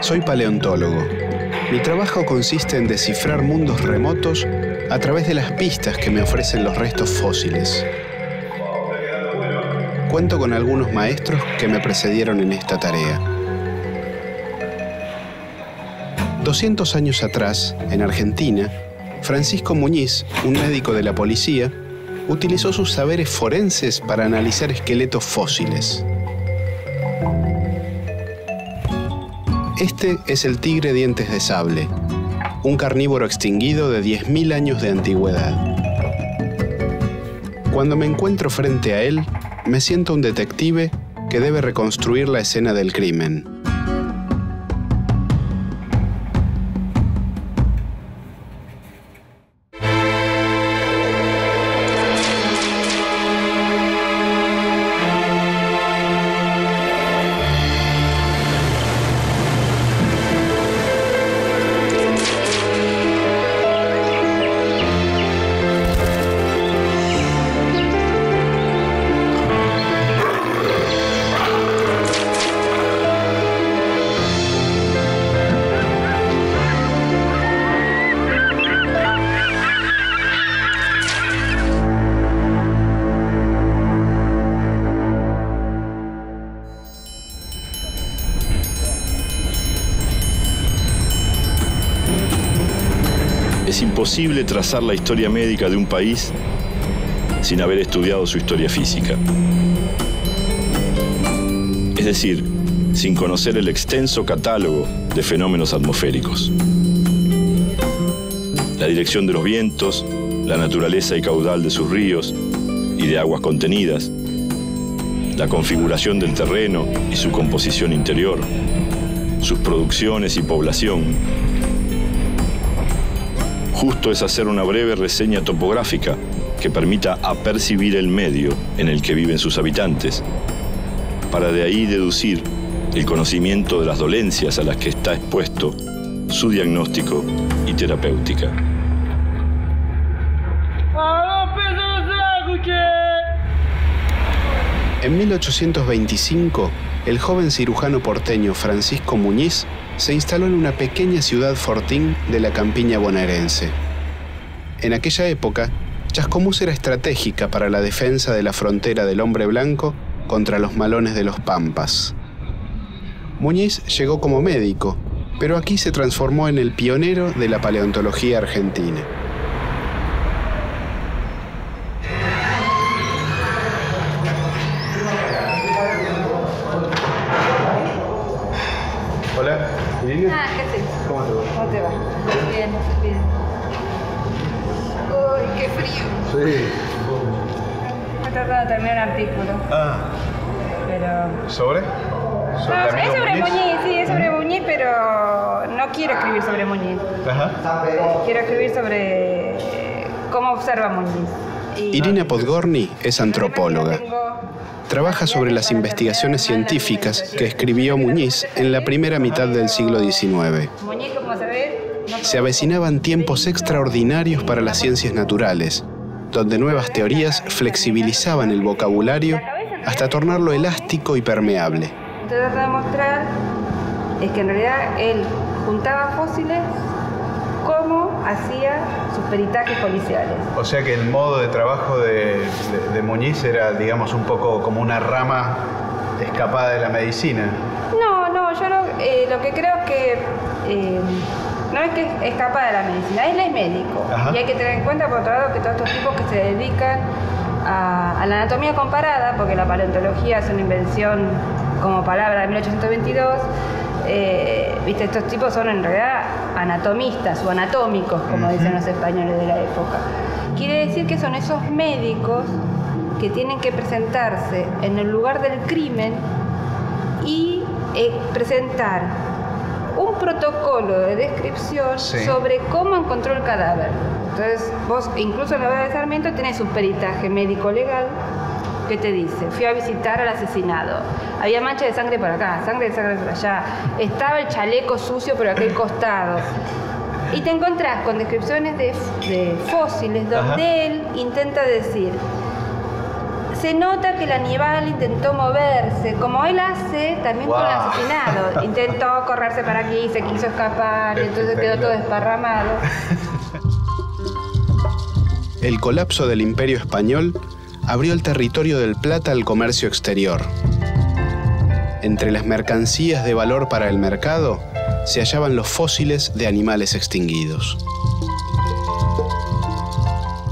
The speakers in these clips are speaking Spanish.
Soy paleontólogo. Mi trabajo consiste en descifrar mundos remotos a través de las pistas que me ofrecen los restos fósiles. Cuento con algunos maestros que me precedieron en esta tarea. 200 años atrás, en Argentina, Francisco Muñiz, un médico de la policía, utilizó sus saberes forenses para analizar esqueletos fósiles. Este es el tigre dientes de sable, un carnívoro extinguido de 10.000 años de antigüedad. Cuando me encuentro frente a él, me siento un detective que debe reconstruir la escena del crimen. Es imposible trazar la historia médica de un país sin haber estudiado su historia física. Es decir, sin conocer el extenso catálogo de fenómenos atmosféricos. La dirección de los vientos, la naturaleza y caudal de sus ríos y de aguas contenidas, la configuración del terreno y su composición interior, sus producciones y población. Justo es hacer una breve reseña topográfica que permita apercibir el medio en el que viven sus habitantes, para de ahí deducir el conocimiento de las dolencias a las que está expuesto, su diagnóstico y terapéutica. En 1825, el joven cirujano porteño Francisco Muñiz se instaló en una pequeña ciudad fortín de la campiña bonaerense. En aquella época, Chascomús era estratégica para la defensa de la frontera del hombre blanco contra los malones de los Pampas. Muñiz llegó como médico, pero aquí se transformó en el pionero de la paleontología argentina. Hola, Irina. ¿Qué haces? ¿Cómo te va? ¿Cómo te va? Bien, bien. Uy, qué frío. Sí. Estoy tratando de terminar un artículo. Pero... ¿Sobre? No, es sobre Muñiz, sí, es sobre Muñiz, pero no quiero escribir sobre Muñiz. Ajá. Quiero escribir sobre cómo observa Muñiz. Irina Podgorny es antropóloga. Trabaja sobre las investigaciones científicas que escribió Muñiz en la primera mitad del siglo XIX. Muñiz, como se ve, Se avecinaban tiempos extraordinarios para las ciencias naturales, donde nuevas teorías flexibilizaban el vocabulario hasta tornarlo elástico y permeable. Lo que trata de mostrar es que en realidad él juntaba fósiles como hacía sus peritajes policiales. O sea que el modo de trabajo de Muñiz era, digamos, un poco como una rama escapada de la medicina. No, yo lo que creo es que no es que escapa de la medicina, él es médico. Ajá. Y hay que tener en cuenta, por otro lado, que todos estos tipos que se dedican a la anatomía comparada, porque la paleontología es una invención como palabra de 1822, viste, estos tipos son en realidad anatomistas o anatómicos, como dicen los españoles de la época. Quiere decir que son esos médicos que tienen que presentarse en el lugar del crimen y presentar un protocolo de descripción sobre cómo encontró el cadáver. Entonces, vos incluso en la Vega de Sarmiento tenés un peritaje médico-legal que te dice: fui a visitar al asesinado, había mancha de sangre por acá, sangre por allá, estaba el chaleco sucio por aquel costado. Y te encontrás con descripciones de fósiles donde él intenta decir: se nota que el animal intentó moverse, como él hace también con el asesinado. Intentó correrse para aquí, se quiso escapar, y entonces quedó todo desparramado. El colapso del Imperio Español abrió el territorio del Plata al comercio exterior. Entre las mercancías de valor para el mercado se hallaban los fósiles de animales extinguidos.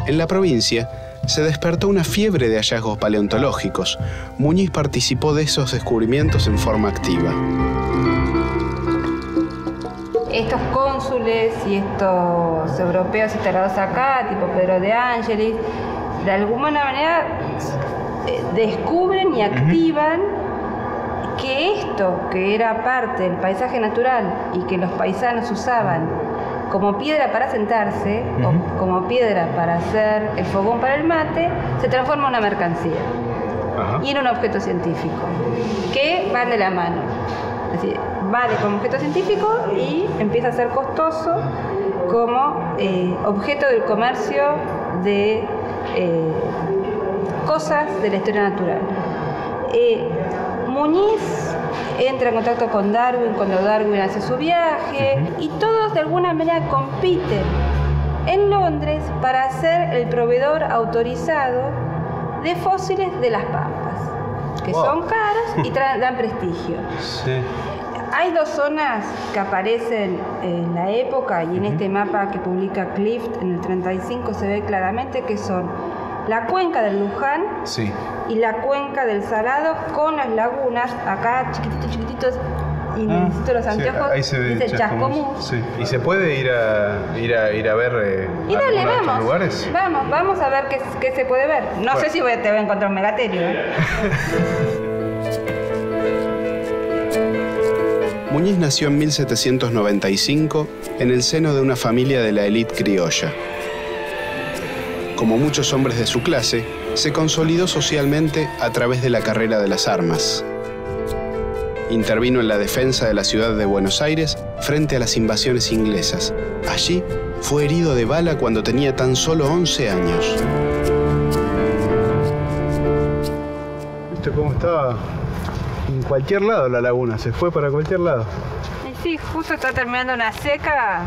En la provincia se despertó una fiebre de hallazgos paleontológicos. Muñiz participó de esos descubrimientos en forma activa. Estos cónsules y estos europeos instalados acá, tipo Pedro de Angelis, de alguna manera descubren y activan que esto, que era parte del paisaje natural y que los paisanos usaban como piedra para sentarse o como piedra para hacer el fogón para el mate, se transforma en una mercancía y en un objeto científico, que van de la mano. Es decir, vale como objeto científico y empieza a ser costoso como objeto del comercio de cosas de la historia natural. Muñiz entra en contacto con Darwin cuando Darwin hace su viaje y todos de alguna manera compiten en Londres para ser el proveedor autorizado de fósiles de las pampas, que son caros y dan prestigio. Sí. Hay dos zonas que aparecen en la época y en este mapa que publica Clift en el 35 se ve claramente que son la cuenca del Luján y la cuenca del Salado con las lagunas, acá chiquititos, y necesito los anteojos, ahí se ve dice Chascomús. Sí. ¿Y se puede ir a ver y dale, algunos de estos lugares? Vamos a ver qué se puede ver. No sé si te voy a encontrar un megaterio. Muñiz nació en 1795 en el seno de una familia de la élite criolla. Como muchos hombres de su clase, se consolidó socialmente a través de la carrera de las armas. Intervino en la defensa de la ciudad de Buenos Aires frente a las invasiones inglesas. Allí fue herido de bala cuando tenía tan solo 11 años. ¿Viste cómo estaba? En cualquier lado la laguna, se fue para cualquier lado. Sí, justo está terminando una seca.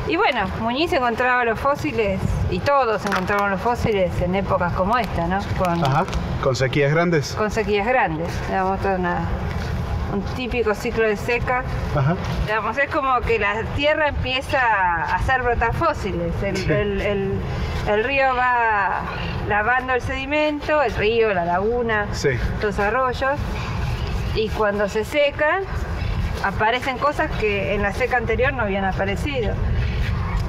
Y bueno, Muñiz encontraba los fósiles, y todos encontraban los fósiles en épocas como esta, ¿no? ¿Con sequías grandes? Con sequías grandes, digamos, un típico ciclo de seca. Digamos, es como que la tierra empieza a hacer brotar fósiles. El río va lavando el sedimento, el río, la laguna, los arroyos, y cuando se secan, aparecen cosas que en la seca anterior no habían aparecido.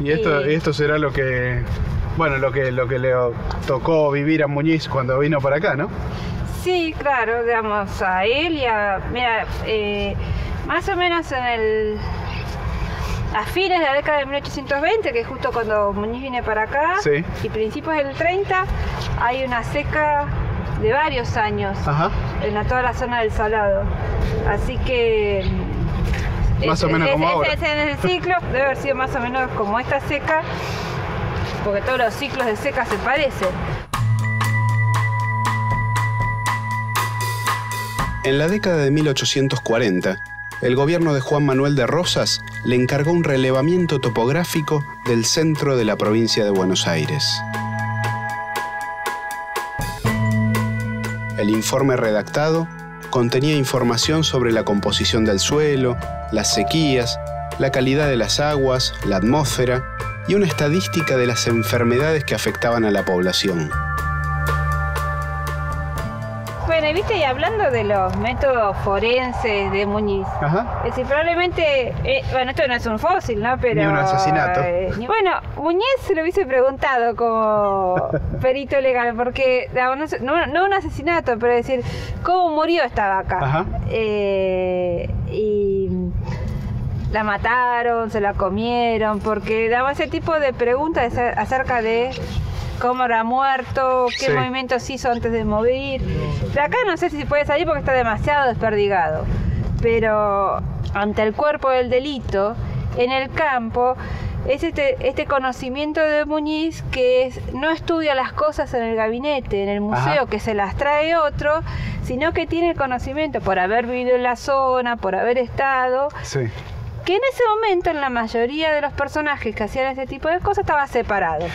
Y esto será lo que le tocó vivir a Muñiz cuando vino para acá, ¿no? Sí, claro, digamos, a él y a... Mira, más o menos a fines de la década de 1820, que es justo cuando Muñiz viene para acá, y principios del 30, hay una seca de varios años en toda la zona del Salado. Así que... Más o menos como ahora. En el ciclo debe haber sido más o menos como esta seca, porque todos los ciclos de seca se parecen. En la década de 1840, el gobierno de Juan Manuel de Rosas le encargó un relevamiento topográfico del centro de la provincia de Buenos Aires. El informe redactado contenía información sobre la composición del suelo, las sequías, la calidad de las aguas, la atmósfera y una estadística de las enfermedades que afectaban a la población. Bueno, viste, y hablando de los métodos forenses de Muñiz, es decir, probablemente, bueno, esto no es un fósil, ¿no? Pero, ni un asesinato. Bueno, Muñiz se lo hubiese preguntado como perito legal, porque no un asesinato, pero decir, ¿cómo murió esta vaca? Y la mataron, se la comieron, porque daba ese tipo de preguntas acerca de cómo habrá muerto, qué movimientos hizo antes de morir. De acá no sé si puede salir porque está demasiado desperdigado, pero ante el cuerpo del delito, en el campo, es este conocimiento de Muñiz que no estudia las cosas en el gabinete, en el museo, que se las trae otro, sino que tiene el conocimiento por haber vivido en la zona, por haber estado, que en ese momento en la mayoría de los personajes que hacían ese tipo de cosas estaba separado.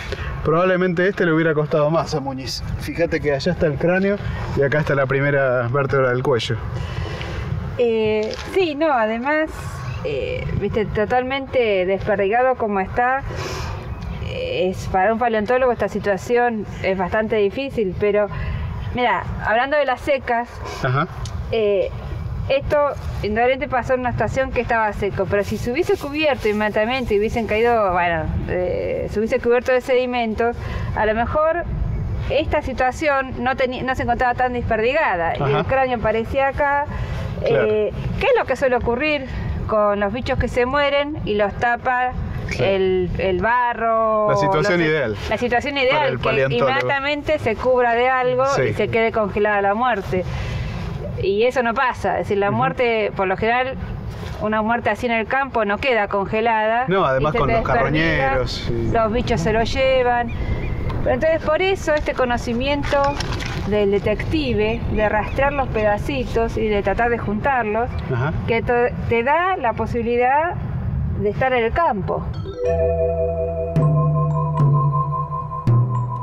Probablemente le hubiera costado más a Muñiz. Fíjate que allá está el cráneo y acá está la primera vértebra del cuello. Sí, no, además, viste, totalmente desperdigado como está. Para un paleontólogo esta situación es bastante difícil, pero mira, hablando de las secas, esto indudablemente pasó en una estación que estaba seco, pero si se hubiese cubierto inmediatamente y hubiesen caído, bueno, se hubiese cubierto de sedimentos, a lo mejor esta situación no se encontraba tan desperdigada y el cráneo aparecía acá. Claro. ¿Qué es lo que suele ocurrir con los bichos que se mueren y los tapa el barro? La situación ideal. La situación ideal, que inmediatamente se cubra de algo y se quede congelada la muerte. Y eso no pasa, es decir, la muerte, por lo general, una muerte así en el campo no queda congelada. No, además con los carroñeros. Los bichos se lo llevan. Pero entonces por eso este conocimiento del detective, de rastrear los pedacitos y de tratar de juntarlos, que te da la posibilidad de estar en el campo.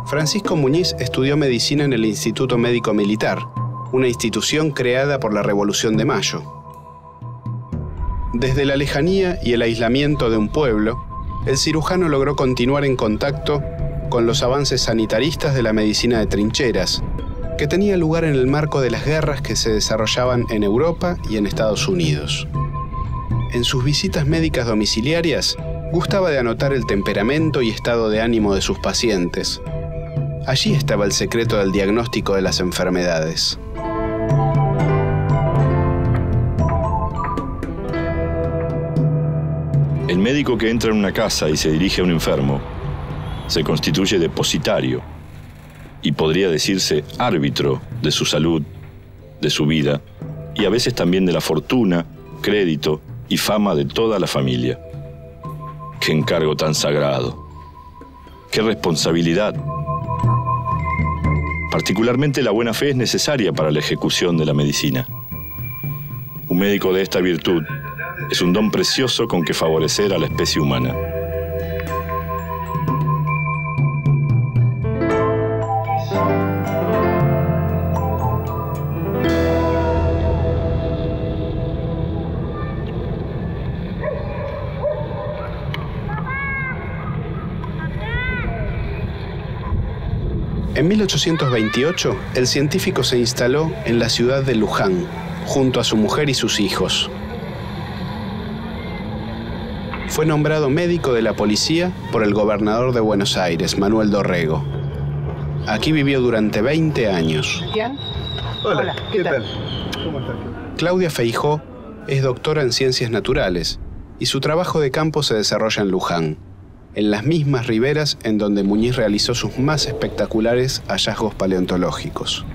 Francisco Muñiz estudió medicina en el Instituto Médico Militar, una institución creada por la Revolución de Mayo. Desde la lejanía y el aislamiento de un pueblo, el cirujano logró continuar en contacto con los avances sanitaristas de la medicina de trincheras, que tenía lugar en el marco de las guerras que se desarrollaban en Europa y en Estados Unidos. En sus visitas médicas domiciliarias, gustaba de anotar el temperamento y estado de ánimo de sus pacientes. Allí estaba el secreto del diagnóstico de las enfermedades. El médico que entra en una casa y se dirige a un enfermo se constituye depositario y podría decirse árbitro de su salud, de su vida y a veces también de la fortuna, crédito y fama de toda la familia. ¡Qué encargo tan sagrado! ¡Qué responsabilidad! Particularmente la buena fe es necesaria para la ejecución de la medicina. Un médico de esta virtud es un don precioso con que favorecer a la especie humana. En 1828, el científico se instaló en la ciudad de Luján, junto a su mujer y sus hijos. Fue nombrado médico de la policía por el gobernador de Buenos Aires, Manuel Dorrego. Aquí vivió durante 20 años. Hola, ¿qué tal? ¿Cómo estás? Claudia Feijó es doctora en Ciencias Naturales y su trabajo de campo se desarrolla en Luján, en las mismas riberas en donde Muñiz realizó sus más espectaculares hallazgos paleontológicos.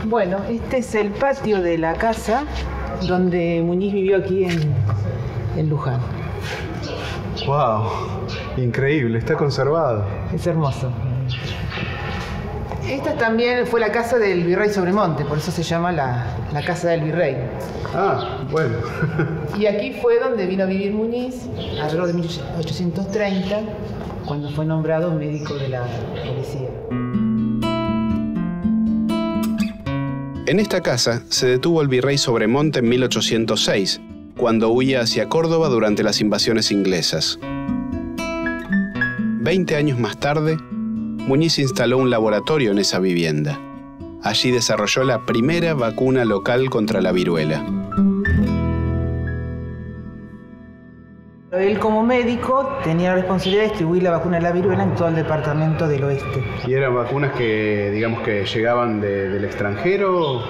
Bueno, este es el patio de la casa donde Muñiz vivió aquí en Luján. ¡Wow! Increíble, está conservado. Es hermoso. Esta también fue la casa del virrey Sobremonte, por eso se llama la casa del virrey. Ah, bueno. Y aquí fue donde vino a vivir Muñiz, alrededor de 1830, cuando fue nombrado médico de la policía. En esta casa se detuvo el virrey Sobremonte en 1806, cuando huía hacia Córdoba durante las invasiones inglesas. 20 años más tarde, Muñiz instaló un laboratorio en esa vivienda. Allí desarrolló la primera vacuna local contra la viruela. Él como médico tenía la responsabilidad de distribuir la vacuna de la viruela en todo el departamento del oeste. ¿Y eran vacunas que, digamos, que llegaban del extranjero?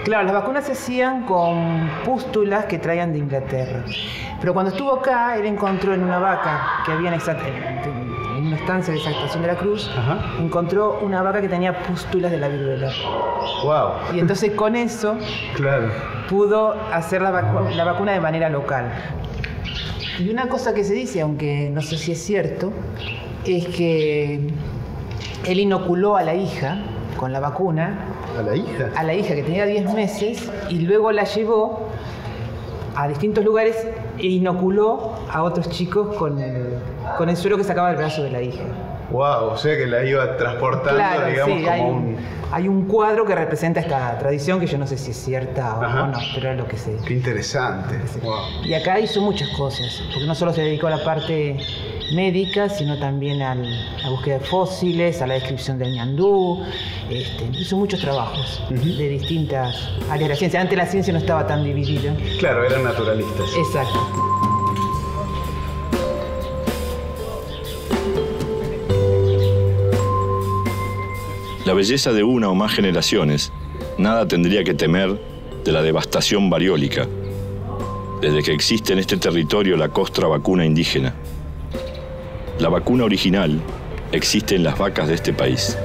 Claro, las vacunas se hacían con pústulas que traían de Inglaterra. Pero cuando estuvo acá, él encontró en una vaca que había en en una estancia de esa Estación de la Cruz, encontró una vaca que tenía pústulas de la viruela. Wow. Y entonces con eso pudo hacer la vacuna de manera local. Y una cosa que se dice, aunque no sé si es cierto, es que él inoculó a la hija con la vacuna. ¿A la hija? A la hija que tenía 10 meses y luego la llevó a distintos lugares e inoculó a otros chicos con el suero que sacaba del brazo de la hija. Wow, o sea que la iba transportando, claro, digamos, sí, como hay un cuadro que representa esta tradición que yo no sé si es cierta o no, pero es lo que sé. Qué interesante. Wow. Y acá hizo muchas cosas, porque no solo se dedicó a la parte médica, sino también a la búsqueda de fósiles, a la descripción del ñandú. Hizo muchos trabajos de distintas áreas de la ciencia. Antes la ciencia no estaba tan dividida. Claro, eran naturalistas. Exacto. La belleza de una o más generaciones nada tendría que temer de la devastación variólica, desde que existe en este territorio la costra vacuna indígena. La vacuna original existe en las vacas de este país.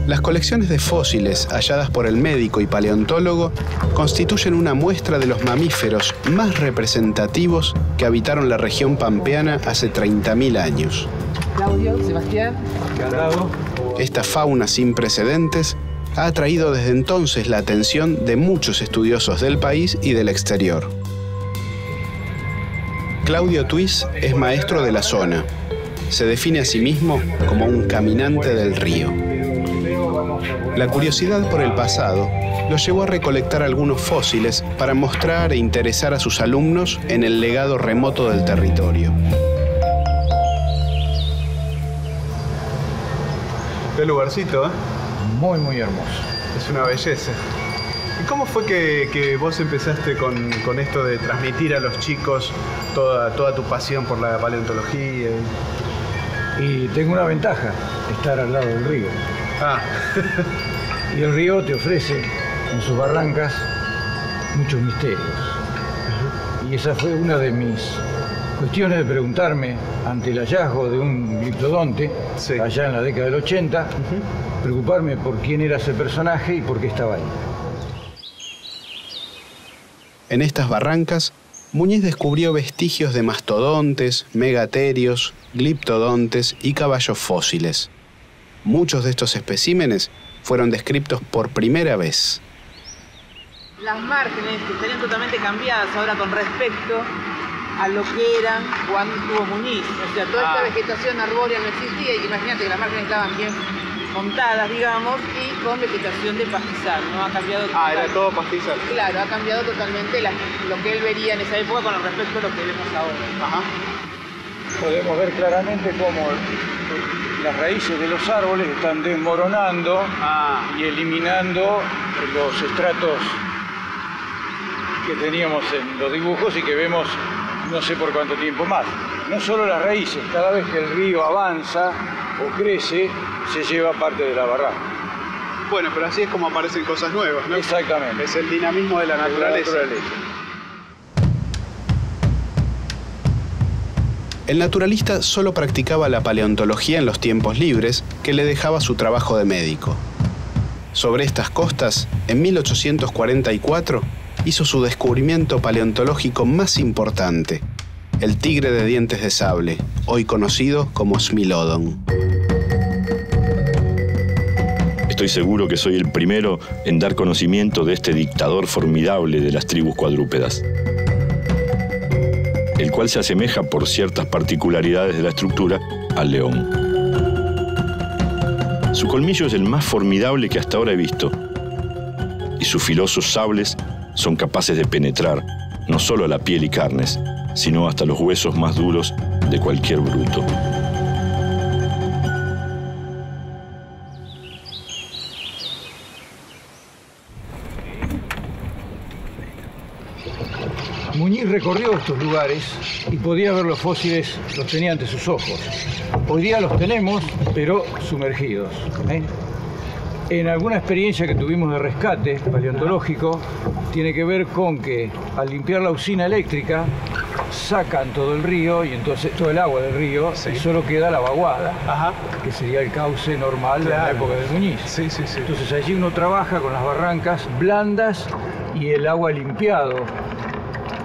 Las colecciones de fósiles halladas por el médico y paleontólogo constituyen una muestra de los mamíferos más representativos que habitaron la región pampeana hace 30.000 años. Claudio, Sebastián. Bravo. Esta fauna sin precedentes ha atraído desde entonces la atención de muchos estudiosos del país y del exterior. Claudio Tuis es maestro de la zona. Se define a sí mismo como un caminante del río. La curiosidad por el pasado lo llevó a recolectar algunos fósiles para mostrar e interesar a sus alumnos en el legado remoto del territorio. Qué lugarcito, ¿eh? Muy, muy hermoso. Es una belleza. ¿Y cómo fue que vos empezaste con esto de transmitir a los chicos toda tu pasión por la paleontología? Y tengo una ventaja, estar al lado del río. Y el río te ofrece en sus barrancas muchos misterios. Y esa fue una de mis cuestiones de preguntarme ante el hallazgo de un gliptodonte allá en la década del 80, preocuparme por quién era ese personaje y por qué estaba ahí. En estas barrancas, Muñiz descubrió vestigios de mastodontes, megaterios, gliptodontes y caballos fósiles. Muchos de estos especímenes fueron descritos por primera vez. Las márgenes estarían totalmente cambiadas ahora con respecto a lo que eran cuando estuvo Muñiz. O sea, toda esta vegetación arbórea no existía y imagínate que las márgenes estaban bien montadas, digamos, y con vegetación de pastizal, ¿no? Ha cambiado totalmente. Era todo pastizal. Claro, ha cambiado totalmente lo que él vería en esa época con respecto a lo que vemos ahora. Podemos ver claramente cómo las raíces de los árboles están desmoronando y eliminando los estratos que teníamos en los dibujos y que vemos no sé por cuánto tiempo más. No solo las raíces, cada vez que el río avanza o crece, se lleva parte de la barranca. Bueno, pero así es como aparecen cosas nuevas, ¿no? Exactamente. Es el dinamismo de la naturaleza. El naturalista solo practicaba la paleontología en los tiempos libres que le dejaba su trabajo de médico. Sobre estas costas, en 1844, hizo su descubrimiento paleontológico más importante, el tigre de dientes de sable, hoy conocido como Smilodon. Estoy seguro que soy el primero en dar conocimiento de este dictador formidable de las tribus cuadrúpedas, el cual se asemeja por ciertas particularidades de la estructura al león. Su colmillo es el más formidable que hasta ahora he visto, y sus filosos sables son capaces de penetrar no solo la piel y carnes, sino hasta los huesos más duros de cualquier bruto. Muñiz recorrió estos lugares y podía ver los fósiles, los tenía ante sus ojos. Hoy día los tenemos, pero sumergidos. En alguna experiencia que tuvimos de rescate paleontológico, tiene que ver con que al limpiar la usina eléctrica, sacan todo el río y entonces todo el agua del río y solo queda la vaguada, que sería el cauce normal de la época de Muñiz. Entonces allí uno trabaja con las barrancas blandas y el agua limpiado.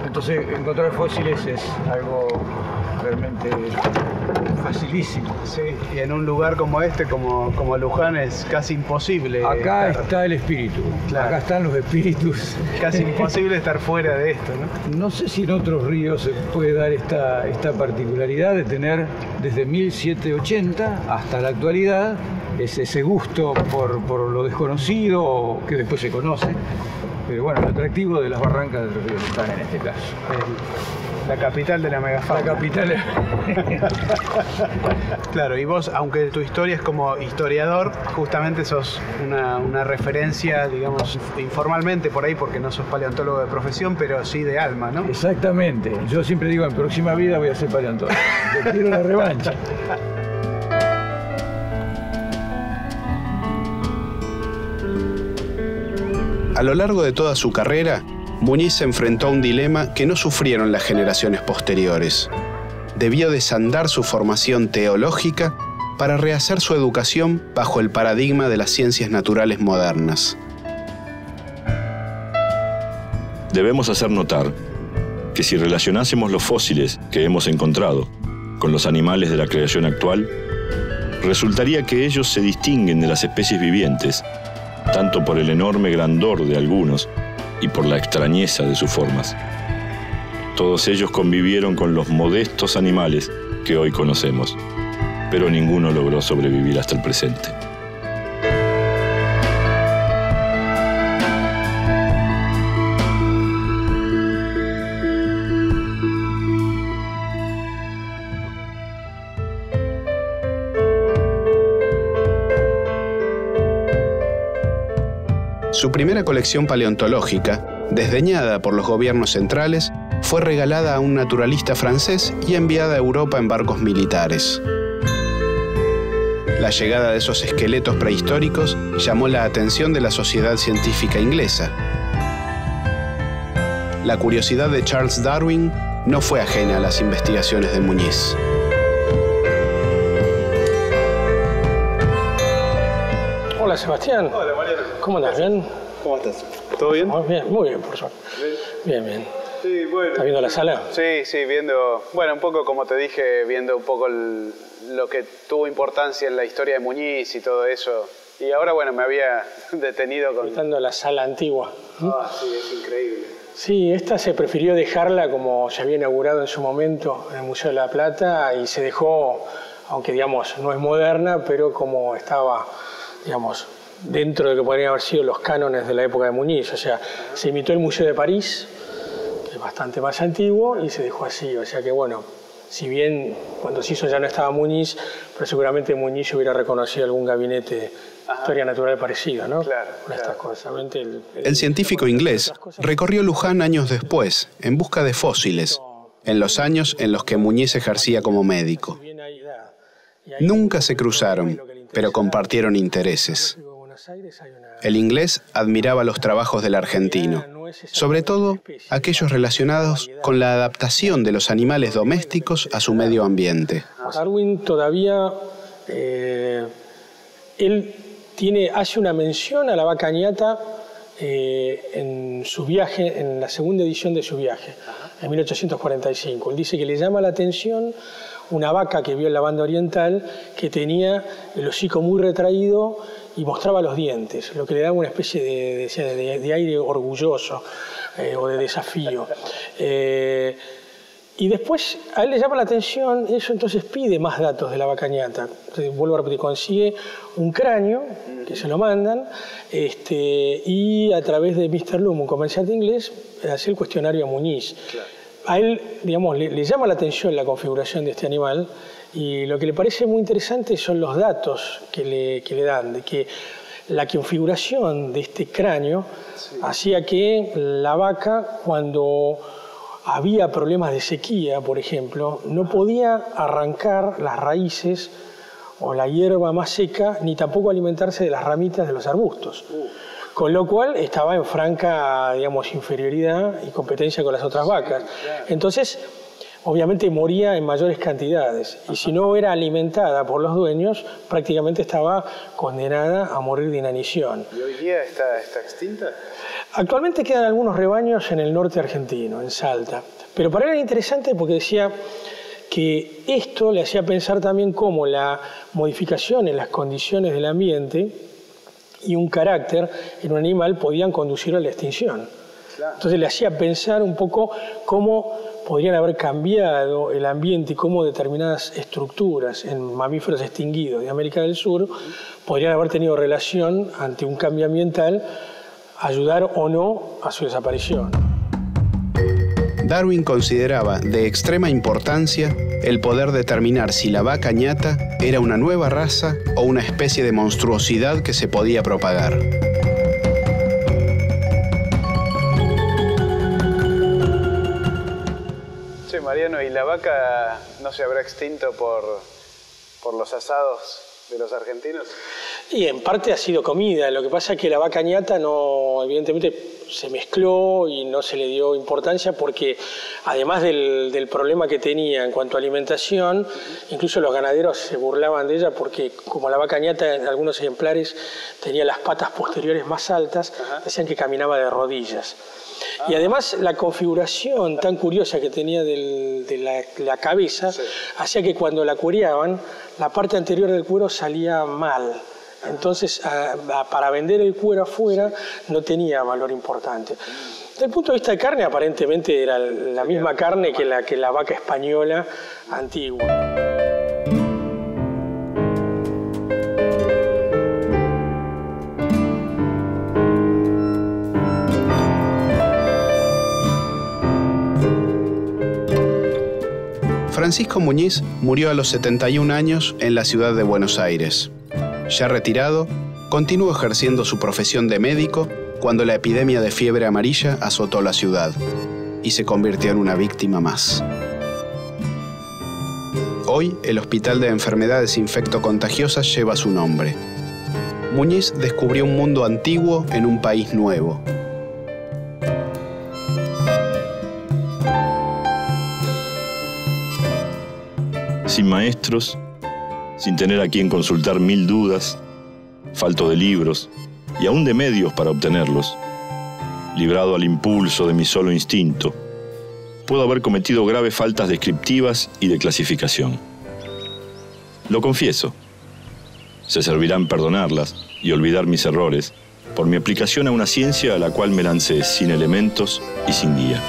Entonces encontrar fósiles es algo realmente facilísimo. Sí, y en un lugar como este, como Luján, es casi imposible. Acá está el espíritu, acá están los espíritus. Casi imposible estar fuera de esto, ¿no? No sé si en otros ríos se puede dar esta particularidad de tener desde 1780 hasta la actualidad ese gusto por lo desconocido que después se conoce. Pero bueno, el atractivo de las barrancas del río Luján en este caso. La capital de la megafauna. La capital. Claro, y vos, aunque tu historia es como historiador, justamente sos una referencia, digamos, informalmente por ahí, porque no sos paleontólogo de profesión, pero sí de alma, ¿no? Exactamente. Yo siempre digo, en próxima vida voy a ser paleontólogo. Yo quiero la revancha. A lo largo de toda su carrera, Muñiz se enfrentó a un dilema que no sufrieron las generaciones posteriores. Debió desandar su formación teológica para rehacer su educación bajo el paradigma de las ciencias naturales modernas. Debemos hacer notar que si relacionásemos los fósiles que hemos encontrado con los animales de la creación actual, resultaría que ellos se distinguen de las especies vivientes, tanto por el enorme grandor de algunos y por la extrañeza de sus formas. Todos ellos convivieron con los modestos animales que hoy conocemos, pero ninguno logró sobrevivir hasta el presente. Su primera colección paleontológica, desdeñada por los gobiernos centrales, fue regalada a un naturalista francés y enviada a Europa en barcos militares. La llegada de esos esqueletos prehistóricos llamó la atención de la sociedad científica inglesa. La curiosidad de Charles Darwin no fue ajena a las investigaciones de Muñiz. Hola Sebastián. Hola Mariano. ¿Cómo andas? ¿Bien? ¿Cómo estás? ¿Todo bien? Muy bien, por suerte. Bien, bien. Sí, bueno. ¿Estás viendo la sala? Sí, viendo, bueno, un poco como te dije, viendo un poco lo que tuvo importancia en la historia de Muñiz y todo eso. Y ahora, bueno, me había detenido con... Visitando la sala antigua. Ah, sí, es increíble. Sí, esta se prefirió dejarla como se había inaugurado en su momento en el Museo de la Plata y se dejó, aunque digamos no es moderna, pero como estaba, digamos, dentro de lo que podrían haber sido los cánones de la época de Muñiz. O sea, se imitó el Museo de París, que es bastante más antiguo, y se dejó así. O sea que bueno, si bien cuando se hizo ya no estaba Muñiz, pero seguramente Muñiz hubiera reconocido algún gabinete de historia natural parecido, ¿no? Claro, por estas cosas. El científico inglés recorrió Luján años después, en busca de fósiles, en los años en los que Muñiz ejercía como médico. Nunca se cruzaron, pero compartieron intereses. El inglés admiraba los trabajos del argentino, sobre todo aquellos relacionados con la adaptación de los animales domésticos a su medio ambiente. Darwin todavía, él hace una mención a la vaca ñata en su viaje, en la segunda edición de su viaje, en 1845. Él dice que le llama la atención una vaca que vio en la banda oriental que tenía el hocico muy retraído y mostraba los dientes, lo que le daba una especie de aire orgulloso o de desafío. Y después a él le llama la atención eso, entonces pide más datos de la vaca ñata. Entonces, vuelvo a repetir, consigue un cráneo, que se lo mandan, y a través de Mr. Loom, un comerciante inglés, hace el cuestionario a Muñiz. Claro. A él, digamos, le llama la atención la configuración de este animal, y lo que le parece muy interesante son los datos que le dan, de que la configuración de este cráneo hacía que la vaca, cuando había problemas de sequía, por ejemplo, no podía arrancar las raíces o la hierba más seca, ni tampoco alimentarse de las ramitas de los arbustos. Con lo cual estaba en franca, digamos, inferioridad y competencia con las otras vacas. Entonces, obviamente moría en mayores cantidades. Y si no era alimentada por los dueños, prácticamente estaba condenada a morir de inanición. ¿Y hoy día está extinta? Actualmente quedan algunos rebaños en el norte argentino, en Salta. Pero para él era interesante porque decía que esto le hacía pensar también cómo la modificación en las condiciones del ambiente y un carácter en un animal podían conducir a la extinción. Entonces le hacía pensar un poco cómo podrían haber cambiado el ambiente y cómo determinadas estructuras en mamíferos extinguidos de América del Sur podrían haber tenido relación ante un cambio ambiental, ayudar o no a su desaparición. Darwin consideraba de extrema importancia el poder determinar si la vaca ñata era una nueva raza o una especie de monstruosidad que se podía propagar. Che, Mariano, ¿y la vaca no se habrá extinto por los asados de los argentinos? Y en parte ha sido comida. Lo que pasa es que la vaca ñata no, evidentemente, se mezcló y no se le dio importancia porque, además del problema que tenía en cuanto a alimentación, incluso los ganaderos se burlaban de ella porque, como la vaca ñata en algunos ejemplares tenía las patas posteriores más altas, decían que caminaba de rodillas. Y además la configuración tan curiosa que tenía de la cabeza hacía que cuando la cuereaban, la parte anterior del cuero salía mal. Entonces, para vender el cuero afuera no tenía valor importante. Desde el punto de vista de carne, aparentemente era la misma carne que la vaca española antigua. Francisco Muñiz murió a los 71 años en la ciudad de Buenos Aires. Ya retirado, continuó ejerciendo su profesión de médico cuando la epidemia de fiebre amarilla azotó la ciudad y se convirtió en una víctima más. Hoy, el Hospital de Enfermedades Infectocontagiosas lleva su nombre. Muñiz descubrió un mundo antiguo en un país nuevo. Sin maestros, sin tener a quien consultar 1000 dudas, falto de libros y aún de medios para obtenerlos, librado al impulso de mi solo instinto, puedo haber cometido graves faltas descriptivas y de clasificación. Lo confieso. Se servirán perdonarlas y olvidar mis errores por mi aplicación a una ciencia a la cual me lancé sin elementos y sin guía.